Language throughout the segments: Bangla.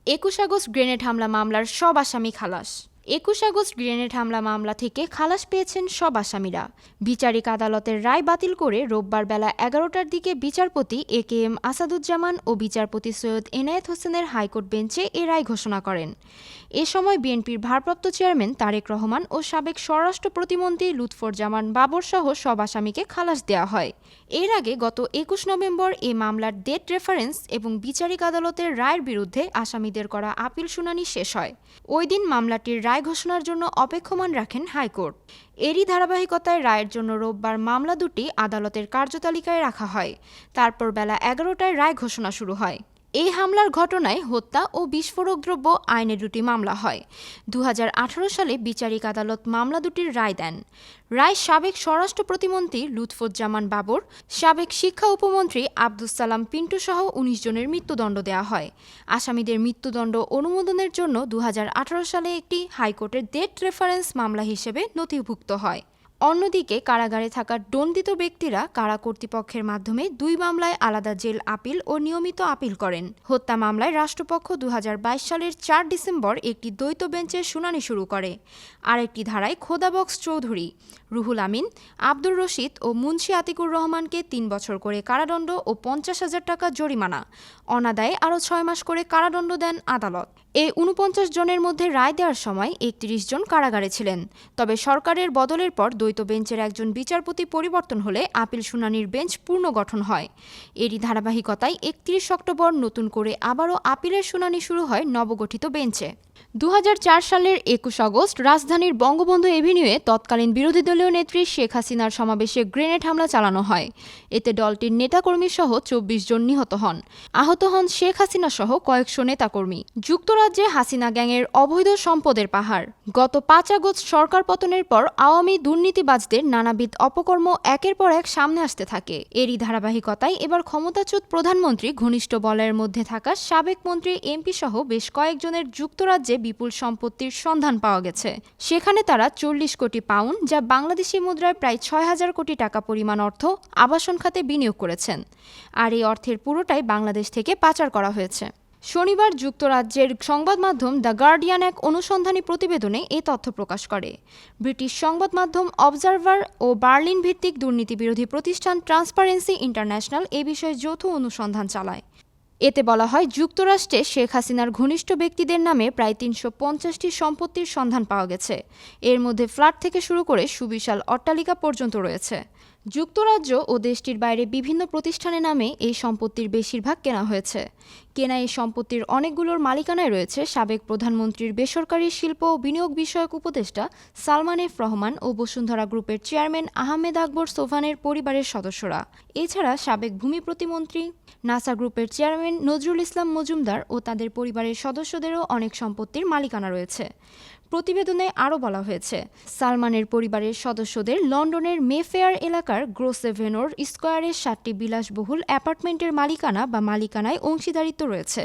২১ আগস্ট গ্রেনেড হামলা মামলার সব আসামি খালাস। ২১ আগস্ট গ্রেনেড হামলা মামলা থেকে খালাস পেয়েছেন সব আসামিরা। বিচারিক আদালতের রায় বাতিল করে রোববার বেলা ১১টার দিকে বিচারপতি একেএম আসাদুজ্জামান ও বিচারপতি সৈয়দ এনায়েত হোসেনের হাইকোর্ট বেঞ্চে এ রায় ঘোষণা করেন। এ সময় বিএনপির ভারপ্রাপ্ত চেয়ারম্যান তারেক রহমান ও সাবেক স্বরাষ্ট্র প্রতিমন্ত্রী লুৎফুজ্জামান বাবর সহ সব আসামিকে খালাস দেওয়া হয়। এর আগে গত ২১ নভেম্বর এ মামলার ডেট রেফারেন্স এবং বিচারিক আদালতের রায়ের বিরুদ্ধে আসামিদের করা আপিল শুনানি শেষ হয়। ওই দিন মামলাটির রায় ঘোষণার জন্য অপেক্ষমান রাখেন হাইকোর্ট। এরই ধারাবাহিকতায় রায়ের জন্য রোববার মামলা দুটি আদালতের কার্যতালিকায় রাখা হয়। তারপর বেলা ১১টায় রায় ঘোষণা শুরু হয়। এই হামলার ঘটনায় হত্যা ও বিস্ফোরক দ্রব্য আইনে দুটি মামলা হয়। ২০১৮ সালে বিচারিক আদালত মামলা দুটির রায় দেন। রায় সাবেক স্বরাষ্ট্র প্রতিমন্ত্রী লুৎফুজ্জামান বাবর, সাবেক শিক্ষা উপমন্ত্রী আব্দুস সালাম পিন্টু সহ ১৯ জনের মৃত্যুদণ্ড দেওয়া হয়। আসামিদের মৃত্যুদণ্ড অনুমোদনের জন্য ২০১৮ সালে একটি হাইকোর্টের ডেট রেফারেন্স মামলা হিসেবে নথিভুক্ত হয়। অন্যদিকে কারাগারে থাকা দণ্ডিত ব্যক্তিরা কারা কর্তৃপক্ষের মাধ্যমে দুই মামলায় আলাদা জেল আপিল ও নিয়মিত আপিল করেন। হত্যা মামলায় রাষ্ট্রপক্ষ ২০২২ সালের ৪ ডিসেম্বর একটি দ্বৈত বেঞ্চের শুনানি শুরু করে। আরেকটি ধারায় খোদাবক্স চৌধুরী, রুহুল আমিন, আব্দুর রশিদ ও মুন্সি আতিকুর রহমানকে ৩ বছর করে কারাদণ্ড ও ৫০,০০০ টাকা জরিমানা, অনাদায়ে আরও ৬ মাস করে কারাদণ্ড দেন আদালত। এই ৪৯ জনের মধ্যে রায় দেওয়ার সময় ৩১ জন কারাগারে ছিলেন। তবে সরকারের বদলের পর দ্বৈত বেঞ্চের একজন বিচারপতি পরিবর্তন হলে আপিল শুনানির বেঞ্চ পুনর্গঠন হয়। এরই ধারাবাহিকতায় ৩১ অক্টোবর নতুন করে আবারও আপিলের শুনানি শুরু হয় নবগঠিত বেঞ্চে। ২০০৪ সালের ২১ আগস্ট রাজধানীর বঙ্গবন্ধু এভিনিউয়ে তৎকালীন বিরোধী দলীয় নেত্রী শেখ হাসিনার সমাবেশে গ্রেনেড হামলা চালানো হয়। এতে দলটির নেতাকর্মীসহ ২৪ জন নিহত হন। আহত হন শেখ হাসিনা সহ কয়েকশো নেতাকর্মী। যুক্তরাজ্যে হাসিনা গ্যাংয়ের অবৈধ সম্পদের পাহাড়। গত ৫ আগস্ট সরকার পতনের পর আওয়ামী দুর্নীতিবাজদের নানাবিধ অপকর্ম একের পর এক সামনে আসতে থাকে। এরই ধারাবাহিকতায় এবার ক্ষমতাচ্যুত প্রধানমন্ত্রী ঘনিষ্ঠ বলয়ের মধ্যে থাকা সাবেক মন্ত্রী, এমপি সহ বেশ কয়েকজনের যুক্তরাজ্যে বিপুল সম্পত্তির সন্ধান পাওয়া গেছে। সেখানে তারা ৪০ কোটি পাউন্ড, যা বাংলাদেশি মুদ্রায় প্রায় ৬,০০০ কোটি টাকা পরিমাণ অর্থ আবাসন খাতে বিনিয়োগ করেছেন। আর এই অর্থের পুরোটাই বাংলাদেশ থেকে পাচার করা হয়েছে। শনিবার যুক্তরাজ্যের সংবাদ মাধ্যম দ্য গার্ডিয়ান এক অনুসন্ধানী প্রতিবেদনে এ তথ্য প্রকাশ করে। ব্রিটিশ সংবাদ মাধ্যম অবজারভার ও বার্লিন ভিত্তিক দুর্নীতিবিরোধী প্রতিষ্ঠান ট্রান্সপারেন্সি ইন্টারন্যাশনাল এ বিষয়ে যৌথ অনুসন্ধান চালায়। এতে বলা হয়, যুক্তরাষ্ট্রে শেখ হাসিনার ঘনিষ্ঠ ব্যক্তিদের নামে প্রায় ৩৫০টি সম্পত্তির সন্ধান পাওয়া গেছে। এর মধ্যে ফ্ল্যাট থেকে শুরু করে সুবিশাল অট্টালিকা পর্যন্ত রয়েছে। যুক্তরাজ্য ও দেশটির বাইরে বিভিন্ন প্রতিষ্ঠানের নামে এই সম্পত্তির বেশিরভাগ কেনা হয়েছে। কেনা এই সম্পত্তির অনেকগুলোর মালিকানায় রয়েছে সাবেক প্রধানমন্ত্রীর বেসরকারি শিল্প ও বিনিয়োগ বিষয়ক উপদেষ্টা সালমান এফ রহমান ও বসুন্ধরা গ্রুপের চেয়ারম্যান আহমেদ আকবর সোবহানের পরিবারের সদস্যরা। এছাড়া সাবেক ভূমি প্রতিমন্ত্রী, নাসা গ্রুপের চেয়ারম্যান নজরুল ইসলাম মজুমদার ও তাদের পরিবারের সদস্যদেরও অনেক সম্পত্তির মালিকানা রয়েছে। প্রতিবেদনে আরও বলা হয়েছে, সালমানের পরিবারের সদস্যদের লন্ডনের মেফেয়ার এলাকার গ্রোসভেনর স্কোয়ারের ৭টি বিলাসবহুল অ্যাপার্টমেন্টের মালিকানা বা মালিকানায় অংশীদারিত্ব রয়েছে।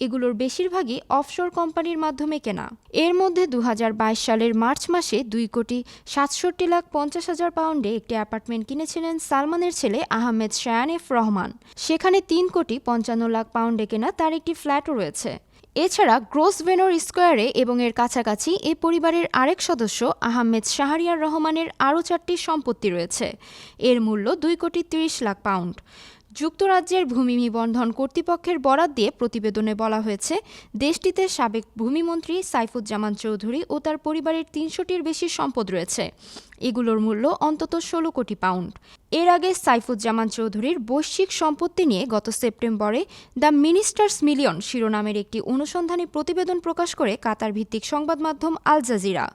এগুলোর বেশিরভাগই অফশোর কোম্পানির মাধ্যমে কেনা। এর মধ্যে ২০২২ সালের মার্চ মাসে ২,৬৭,৫০,০০০ পাউন্ডে একটি অ্যাপার্টমেন্ট কিনেছিলেন সালমানের ছেলে আহমেদ শায়ান এফ রহমান। সেখানে ৩,৫৫,০০,০০০ পাউন্ডে কেনা তার একটি ফ্ল্যাটও রয়েছে। এছাড়া গ্রোসভেনর স্কোয়ারে এবং এর কাছাকাছি এই পরিবারের আরেক সদস্য আহমেদ শাহরিয়ার রহমানের আরও ৪টি সম্পত্তি রয়েছে। এর মূল্য ২,৩০,০০,০০০ পাউন্ড। যুক্তরাজ্যের ভূমি নিবন্ধন কর্তৃপক্ষের বরাত দিয়ে প্রতিবেদনে বলা হয়েছে, দেশটিতে সাবেক ভূমিমন্ত্রী সাইফুজ্জামান চৌধুরী ও তার পরিবারের ৩০০টির বেশি সম্পদ রয়েছে। এগুলোর মূল্য অন্তত ১৬ কোটি পাউন্ড। এর আগে সাইফুজ্জামান চৌধুরীর বৈশ্বিক সম্পত্তি নিয়ে গত সেপ্টেম্বরে দ্য মিনিস্টার্স মিলিয়ন শিরোনামের একটি অনুসন্ধানী প্রতিবেদন প্রকাশ করে কাতার ভিত্তিক সংবাদ মাধ্যম আল জাজিরা।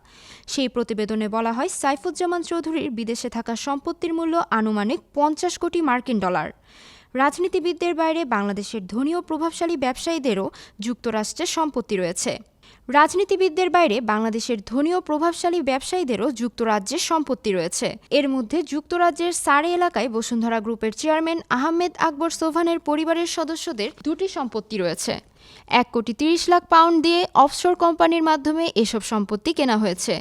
সেই প্রতিবেদনে বলা হয়, সাইফুজ্জামান চৌধুরীর বিদেশে থাকা সম্পত্তির মূল্য আনুমানিক ৫০ কোটি মার্কিন ডলার। রাজনীতিবিদদের বাইরে বাংলাদেশের ধনী ও প্রভাবশালী ব্যবসায়ীদেরও যুক্তরাষ্ট্রে সম্পত্তি রয়েছে। রাজনীতিবিদদের বাইরে বাংলাদেশের ধনী ও প্রভাবশালী ব্যবসায়ীদেরও যুক্তরাজ্যে সম্পত্তি রয়েছে। এর মধ্যে যুক্তরাজ্যের সারে এলাকায় বসুন্ধরা গ্রুপের চেয়ারম্যান আহমেদ আকবর সোবহানের পরিবারের সদস্যদের ২টি সম্পত্তি রয়েছে। £1,30,00,000 দিয়ে অফশোর কোম্পানির মাধ্যমে এসব সম্পত্তি কেনা হয়েছে।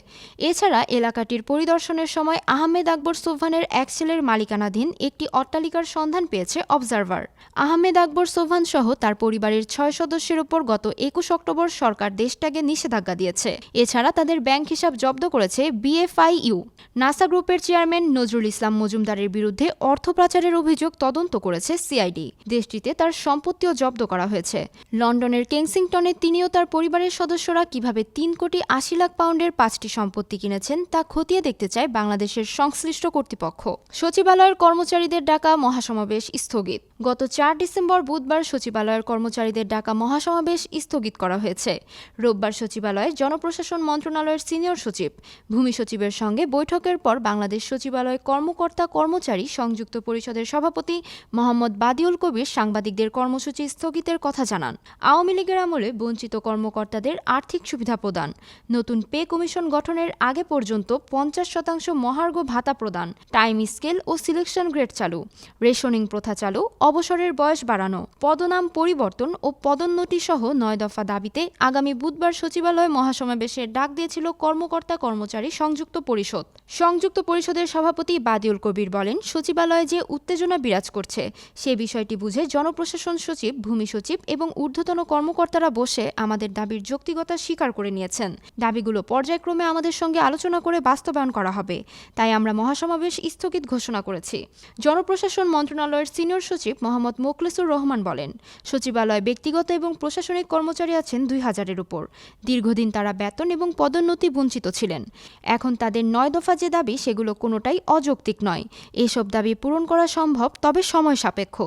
এছাড়া এলাকাটির পরিদর্শনের সময় আহমেদ আকবর সোবহানের এক ছেলের মালিকানাধীন একটি অট্টালিকার সন্ধান পেয়েছে অবজারভার। আহমেদ আকবর সোবহান সহ তার পরিবারের 6 সদস্যের ওপর গত 21 অক্টোবর সরকার দেশত্যাগে নিষেধাজ্ঞা দিয়েছে। এছাড়া তাদের ব্যাংক হিসাব জব্দ করেছে বিএফআইইউ। নাসা গ্রুপের চেয়ারম্যান নজরুল ইসলাম মজুমদারের বিরুদ্ধে অর্থ পাচারের অভিযোগ তদন্ত করেছে সিআইডি। দেশটিতে তার সম্পত্তিও জব্দ করা হয়েছে। লন্ডনের কেনসিংটনে তিনি ও তার পরিবারের সদস্যরা কিভাবে £3,80,00,000 5টি সম্পত্তি কিনেছেন তা খতিয়ে দেখতে চায় বাংলাদেশের সংশ্লিষ্ট কর্তৃপক্ষ। সচিবালয়ের কর্মচারীদের ডাকা মহাসমাবেশ স্থগিত। গত 4 ডিসেম্বর বুধবার সচিবালয়ের কর্মচারীদের ডাকা মহাসমাবেশ স্থগিত করা হয়েছে। রোববার সচিবালয়ে জনপ্রশাসন মন্ত্রণালয়ের সিনিয়র সচিব, ভূমি সচিবের সঙ্গে বৈঠকের পর বাংলাদেশ সচিবালয় কর্মকর্তা কর্মচারী সংযুক্ত পরিষদের সভাপতি মোহাম্মদ বাদিউল কবির সাংবাদিকদের কর্মসূচি স্থগিতের কথা জানান। আওয়ামী লীগের আমলে বঞ্চিত কর্মকর্তাদের আর্থিক সুবিধা প্রদান, নতুন পে কমিশন গঠনের আগে পর্যন্ত 50% মহার্ঘ ভাতা প্রদান, টাইম স্কেল ও সিলেকশন গ্রেড চালু, রেশনিং প্রথা চালু, অবসরের বয়স বাড়ানো, পদনাম পরিবর্তন ও পদোন্নতি সহ 9 দফা দাবিতে আগামী বুধবার সচিবালয় মহাসমাবেশের ডাক দিয়েছিল কর্মকর্তা কর্মচারী সংযুক্ত পরিষদ। সংযুক্ত পরিষদের সভাপতি বাদিউল কবির বলেন, সচিবালয়ে যে উত্তেজনা বিরাজ করছে সে বিষয়টি বুঝে জনপ্রশাসন সচিব, ভূমি সচিব এবং ঊর্ধ্বতন কর্মকর্তারা বসে আমাদের দাবির যৌক্তিকতা স্বীকার করে নিয়েছেন। দাবিগুলো পর্যায়ক্রমে আমাদের সঙ্গে আলোচনা করে বাস্তবায়ন করা হবে, তাই আমরা মহাসমাবেশ স্থগিত ঘোষণা করেছি। জনপ্রশাসন মন্ত্রণালয়ের সিনিয়র সচিব মোহাম্মদ মোখলেসুর রহমান বলেন, সচিবালয়ে ব্যক্তিগত এবং প্রশাসনিক কর্মচারী আছেন 2000-এর উপর। দীর্ঘদিন তারা বেতন এবং পদোন্নতি বঞ্চিত ছিলেন। এখন তাদের 9 দফা যে দাবি সেগুলো কোনোটাই অযৌক্তিক নয়। এসব দাবি পূরণ করা সম্ভব, তবে সময় সাপেক্ষ।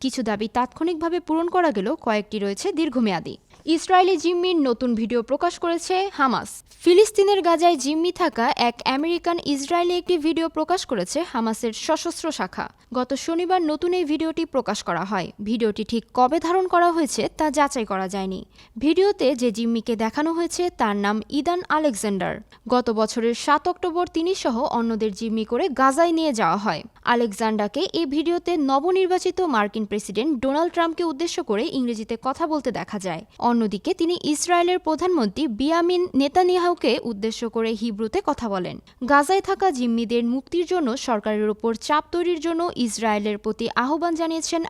কিছু দাবি তাৎক্ষণিকভাবে পূরণ করা গেলেও কয়েকটি রয়েছে দীর্ঘমেয়াদী। ইসরায়েলি জিম্মির নতুন ভিডিও প্রকাশ করেছে হামাস। ফিলিস্তিনের গাজায় জিম্মি থাকা এক আমেরিকান ইসরায়েলি একটি ভিডিও প্রকাশ করেছে হামাসের সশস্ত্র শাখা। গত শনিবার নতুন এই ভিডিওটি প্রকাশ করা হয়। ভিডিওটি ঠিক কবে ধারণ করা হয়েছে তা যাচাই করা যায়নি। ভিডিওতে যে জিম্মিকে দেখানো হয়েছে তার নাম ইদান আলেকজান্ডার। গত বছরের 7 অক্টোবর তিনি সহ অন্যদের জিম্মি করে গাজায় নিয়ে যাওয়া হয়। আলেকজান্ডারকে এই ভিডিওতে নবনির্বাচিত মার্কিন প্রেসিডেন্ট ডোনাল্ড ট্রাম্পকে উদ্দেশ্য করে ইংরেজিতে কথা বলতে দেখা যায়। অন্যদিকে তিনি ইসরায়েলের প্রধানমন্ত্রী বিয়ামিন নেতানিয়াহুকে উদ্দেশ্য করে হিব্রুতে কথা বলেন। গাজায় থাকা জিম্মিদের মুক্তির জন্য সরকারের উপর চাপ তৈরির জন্য ইসরায়েলের প্রতি আহ্বান জানিয়েছেন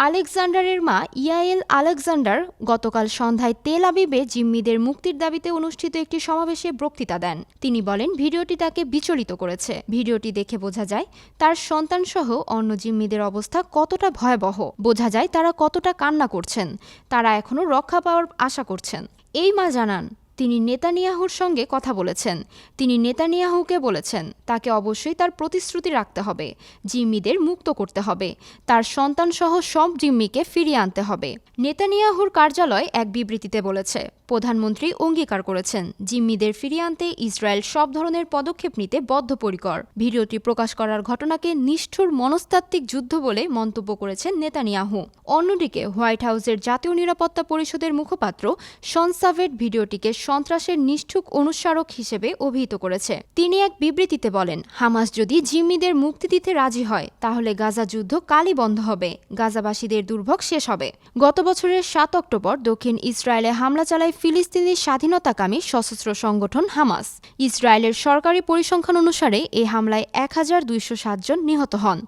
আলেকজান্ডারের মা ইয়ায়েল আলেকজান্ডার গতকাল সন্ধ্যায় তেল আবিবে জিম্মিদের মুক্তির দাবিতে অনুষ্ঠিত একটি সমাবেশে বক্তৃতা দেন। তিনি বলেন, ভিডিওটি তাকে বিচলিত করেছে। ভিডিওটি দেখে বোঝা যায় তার সন্তানসহ অন্য জিম্মিদের অবস্থা কতটা ভয়াবহ। বোঝা যায় তারা কতটা কান্না করছেন। তারা এখনও রক্ষা পাওয়ার আশা করছেন। এই মা জানান, তিনি নেতানিয়াহুর সঙ্গে কথা বলেছেন। তিনি নেতানিয়াহুকে বলেছেন তাকে অবশ্যই তার প্রতিশ্রুতি রাখতে হবে, জিম্মিদের মুক্ত করতে হবে, তার সন্তানসহ সব জিম্মিকে ফিরিয়ে আনতে হবে। নেতানিয়াহুর কার্যালয় এক বিবৃতিতে বলেছে, প্রধানমন্ত্রী অঙ্গীকার করেছেন জিম্মিদের ফিরিয়ে আনতে ইসরায়েল সব ধরনের পদক্ষেপ নিতে বদ্ধপরিকর। ভিডিওটি প্রকাশ করার ঘটনাকে নিষ্ঠুর মনস্তাত্ত্বিক যুদ্ধ বলে মন্তব্য করেছেন নেতানিয়াহু। অন্যদিকে হোয়াইট হাউসের জাতীয় নিরাপত্তা পরিষদের মুখপাত্র শন সাভেট ভিডিওটিকে সন্ত্রাসের নিষ্ঠুর অনুস্মারক হিসেবে অভিহিত করেছে। তিনি এক বিবৃতিতে বলেন, হামাস যদি জিম্মিদের মুক্তি দিতে রাজি হয় তাহলে গাজা যুদ্ধ কালই বন্ধ হবে, গাজাবাসীদের দুর্ভোগ শেষ হবে। গত বছরের 7 অক্টোবর দক্ষিণ ইসরায়েলে হামলা চালায় ফিলিস্তিনি স্বাধীনতাকামী সশস্ত্র সংগঠন হামাস। ইসরায়েলের সরকারি পরিসংখ্যান অনুসারে এই হামলায় 1207 জন নিহত হন।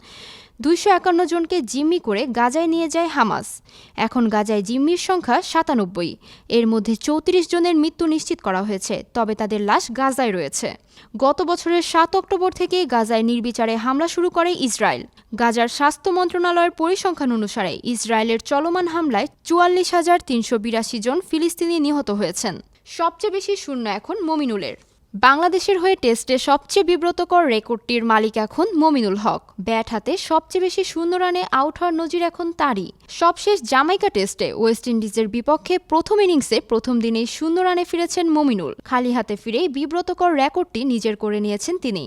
251 জনকে জিম্মি করে গাজায় নিয়ে যায় হামাস। এখন গাজায় জিম্মির সংখ্যা 97। এর মধ্যে 34 জনের মৃত্যু নিশ্চিত করা হয়েছে, তবে তাদের লাশ গাজায় রয়েছে। গত বছরের 7 অক্টোবর থেকে গাজায় নির্বিচারে হামলা শুরু করে ইসরায়েল। গাজার স্বাস্থ্য মন্ত্রণালয়ের পরিসংখ্যান অনুসারে ইসরায়েলের চলমান হামলায় 44,382 জন ফিলিস্তিনি নিহত হয়েছেন। সবচেয়ে বেশি শূন্য এখন মমিনুলের। বাংলাদেশের হয়ে টেস্টে সবচেয়ে বিব্রতকর রেকর্ডটির মালিক এখন মমিনুল হক। ব্যাট হাতে সবচেয়ে বেশি শূন্য রানে আউট হওয়ার নজির এখন তারই। সবশেষ জামাইকা টেস্টে ওয়েস্ট ইন্ডিজের বিপক্ষে প্রথম ইনিংসে প্রথম দিনেই শূন্য রানে ফিরেছেন মমিনুল। খালি হাতে ফিরেই বিব্রতকর রেকর্ডটি নিজের করে নিয়েছেন তিনি,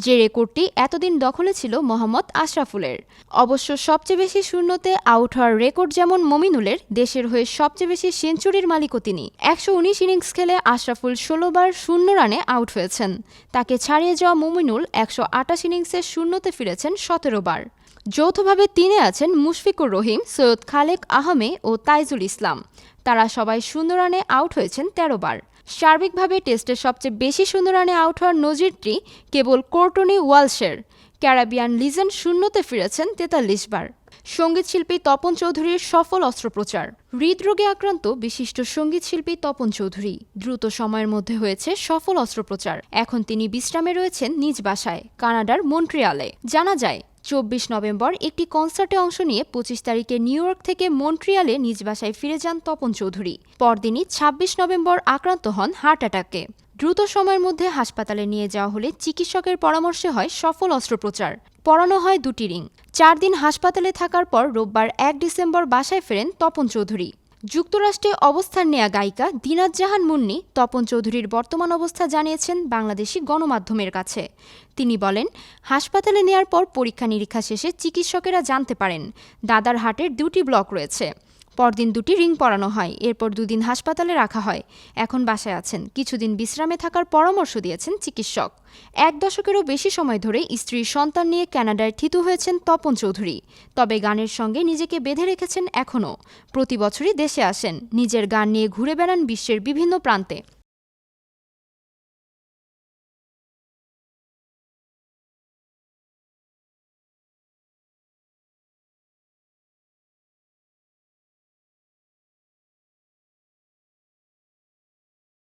যে রেকর্ডটি এতদিন দখলে ছিল মোহাম্মদ আশরাফুলের। অবশ্য সবচেয়ে বেশি শূন্যতে আউট হওয়ার রেকর্ড যেমন মমিনুলের, দেশের হয়ে সবচেয়ে বেশি সেঞ্চুরির মালিকও তিনি। 119 ইনিংস খেলে আশরাফুল 16 বার শূন্য রানে আউট হয়েছেন। তাকে ছাড়িয়ে যাওয়া মমিনুল 128 ইনিংসে শূন্যতে ফিরেছেন 17 বার। যৌথভাবে 3-এ আছেন মুশফিকুর রহিম, সৈয়দ খালেক আহমে ও তাইজুল ইসলাম। তারা সবাই শূন্য রানে আউট হয়েছেন 13 বার। সার্বিকভাবে টেস্টের সবচেয়ে বেশি শূন্য রানে আউট হওয়ার নজিরটি কেবল কোর্টনি ওয়ালশের। ক্যারিবিয়ান লিজেন্ড শূন্যতে ফিরেছেন 43 বার। সঙ্গীতশিল্পী তপন চৌধুরীর সফল অস্ত্রোপচার। হৃদরোগে আক্রান্ত বিশিষ্ট সঙ্গীতশিল্পী তপন চৌধুরী দ্রুত সময়ের মধ্যে হয়েছে সফল অস্ত্রোপচার। এখন তিনি বিশ্রামে রয়েছেন নিজ বাসায় কানাডার মন্ট্রিয়ালে। জানা যায় 24 নভেম্বর একটি কনসার্টে অংশ নিয়ে 25 তারিখে নিউ ইয়র্ক থেকে মন্ট্রিয়ালে নিজ বাসায় ফিরে যান তপন চৌধুরী। পরদিনই 26 নভেম্বর আক্রান্ত হন হার্ট অ্যাটাকে। দ্রুত সময়ের মধ্যে হাসপাতালে নিয়ে যাওয়া হলে চিকিৎসকের পরামর্শে হয় সফল অস্ত্রোপচার। পরানো হয় 2টি রিং। 4 দিন হাসপাতালে থাকার পর রোববার 1 ডিসেম্বর বাসায় ফেরেন তপন চৌধুরী। যুক্তরাষ্ট্রে অবস্থান নেয়া গায়িকা দিনাত জাহান মুন্নি তপন চৌধুরীর বর্তমান অবস্থা জানিয়েছেন বাংলাদেশি গণমাধ্যমের কাছে। তিনি বলেন, হাসপাতালে নেয়ার পর পরীক্ষা নিরীক্ষা শেষে চিকিৎসকেরা জানতে পারেন দাদার হার্টের 2টি ব্লক রয়েছে। পরদিন 2টি রিং পরানো হয়। এরপর 2 দিন হাসপাতালে রাখা হয়। এখন বাসায় আছেন। কিছুদিন বিশ্রামে থাকার পরামর্শ দিয়েছেন চিকিৎসক। 1 দশকেরও বেশি সময় ধরে স্ত্রীর সন্তান নিয়ে কানাডায় থিতু হয়েছেন তপন চৌধুরী। তবে গানের সঙ্গে নিজেকে বেঁধে রেখেছেন এখনও। প্রতি বছরই দেশে আসেন। নিজের গান নিয়ে ঘুরে বেড়ান বিশ্বের বিভিন্ন প্রান্তে।